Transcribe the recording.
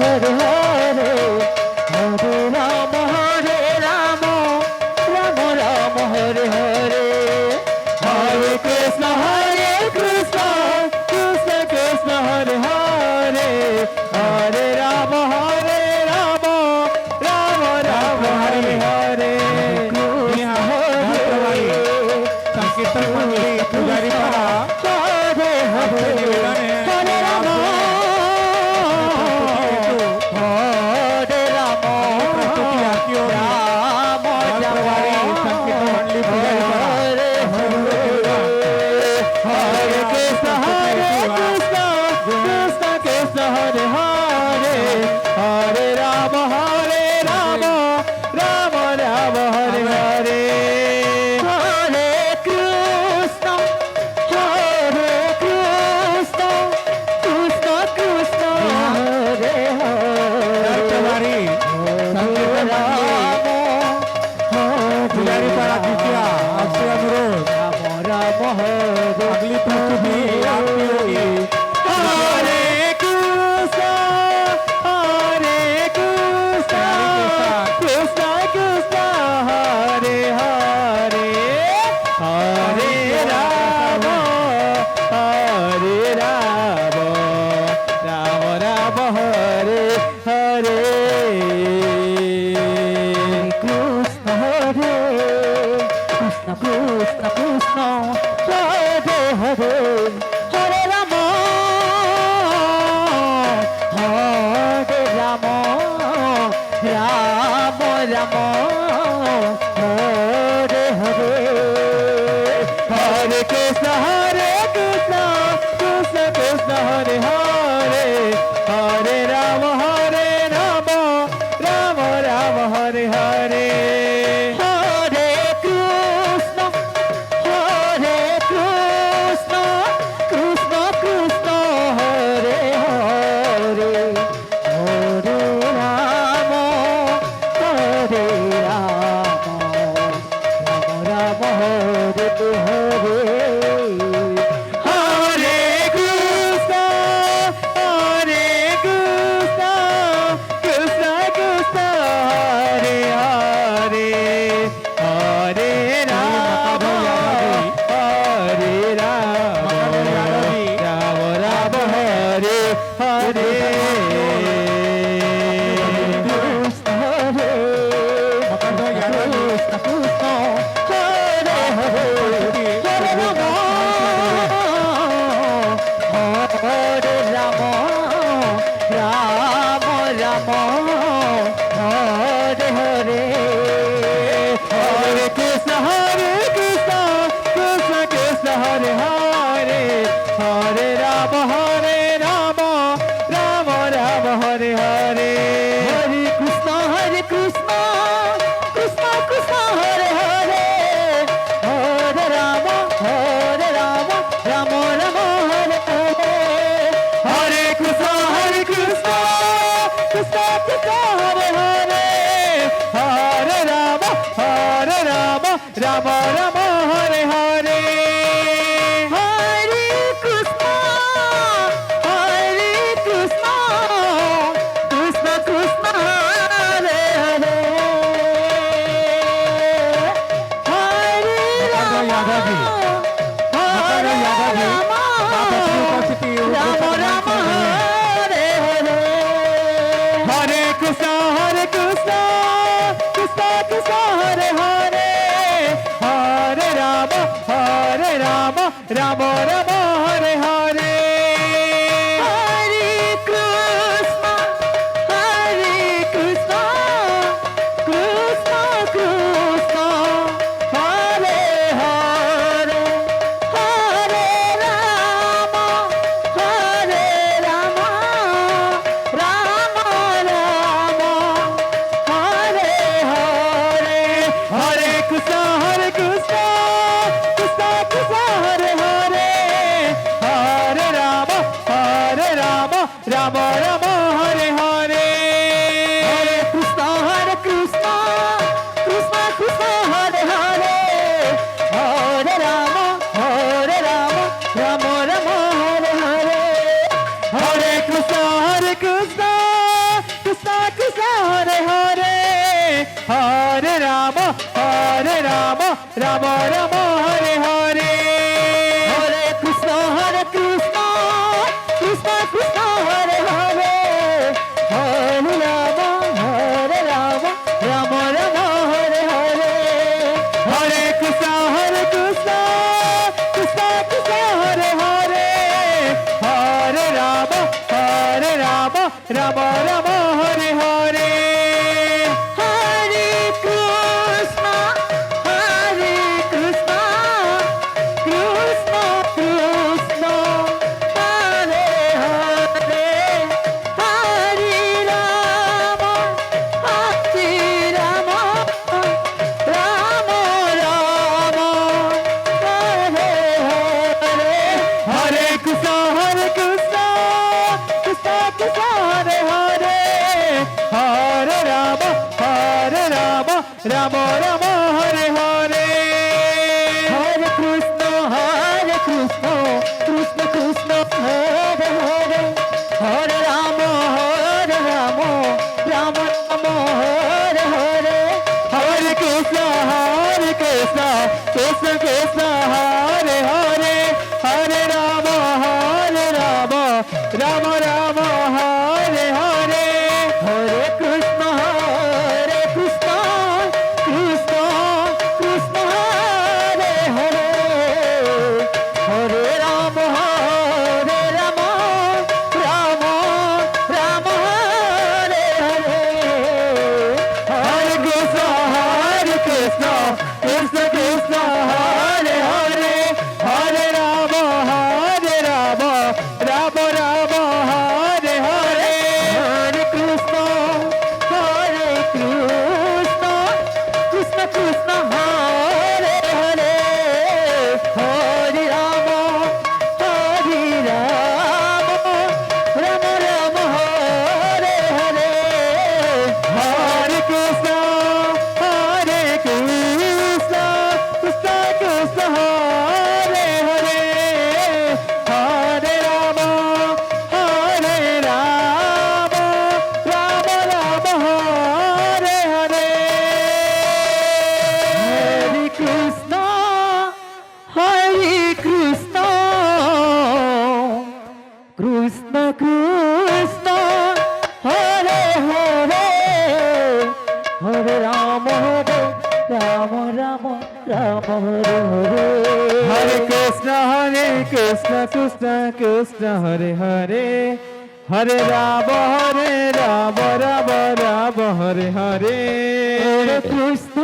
Hare Hare, Hare Rama, Hare Rama, Rama Rama, Hare Hare, Hare Krishna, Krishna Krishna, Hare Hare, Hare Rama, Rama Rama, Hare Hare. संकीर्तन मंडली पुजारी पारा Hare Hare, निवेदन है Hare Rama, Hare Rama, प्रस्तुति आरती होगी Rama हमारी संकीर्तन मंडली पुजारी पारा Hare Krishna, Krishna Krishna, Hare Hare, Hare Rama, Rama Rama, Hare Hare. Hare Krishna, Krishna Krishna, Hare Hare. हमारी संकीर्तन मंडली पुजारी पारा कृपया आपसे अनुरोध अगली प्रस्तुति आरती होगी Hare Krishna, Krishna Krishna, Hare Hare, Hare Rama, Rama Rama, Hare Hare. Krishna, Krishna Krishna, Hare Hare, Hare Rama, Hare Rama, Rama Rama, Hare Hare. Hare Krishna, Krishna Krishna, Hare Hare, Hare Rama, Rama Rama, Hare Hare. Hare Krishna, Krishna Krishna, Hare Hare, Hare Rama, Rama Rama, Hare Hare. Hare Krishna, Krishna Krishna, Hare Hare, Hare Rama, Rama Rama, Hare Hare. Krishna, मकरंद Yadav ji Krishna, Hare Hare, Hare Rama, Hare Rama, Rama Rama, Hare Hare. Hare Krishna, Krishna Krishna, Hare Hare, Hare Rama, Rama Rama, Hare Hare. Hare Krishna, Krishna Krishna, Hare Hare, Hare Rama, Rama Rama, Hare Hare. Hare Krishna, Krishna Krishna, Hare Hare, Hare Rama, Rama Rama, Hare Hare. Hare Krishna, Krishna Krishna, Hare Hare, Hare मकरंद Yadav ji Hare Yadav ji Rama, आप अपनी उपस्थिति Rama Rama, Hare Hare. Hare Krishna, Krishna Krishna, Hare Hare, Hare Rama, Rama Rama, Hare Hare. Hare Krishna, Krishna Krishna, Hare Hare, Hare Rama, Rama Rama, Hare Hare. Hare Krishna, Krishna Krishna, Hare Hare, Hare Rama, Rama Rama, Hare Hare. Hare Krishna, Krishna Krishna, Hare Hare, Hare Rama, Rama Rama, Hare Hare. Hare Krishna, Krishna Ram Ram Hare Hare Hare Krishna Krishna Krishna Hare Hare Hare Ram Ram Ram Hare Hare Hare Krishna Krishna Krishna Hare Hare Hare Ram Ram Ram Hare Hare Hare Krishna Krishna Krishna Hare Hare Hare Ram Ram Ram Hare Hare Hare Krishna Krishna Krishna Hare Hare Hare Ram Ram Ram Hare Hare Hare Krishna Krishna Krishna Hare Hare Hare Ram Ram Ram Hare Hare Hare Krishna Krishna Krishna Hare Hare Hare Ram Ram Ram Hare Hare Hare Krishna Krishna Krishna Hare Hare Hare Ram Ram Ram Hare Hare Hare Krishna Krishna Krishna Hare Hare Hare Ram Ram Ram Hare Hare Hare Krishna Krishna Krishna Hare Hare Hare Ram Ram Ram Hare Hare Hare Krishna Krishna Krishna Hare Hare Hare Ram Ram Ram Hare Hare Hare Krishna Krishna Krishna Krishna Hare Hare Hare Ram Ram Ram Hare Hare Hare Krishna Krishna Krishna Hare Hare Hare Ram Ram Ram Hare Hare Hare Krishna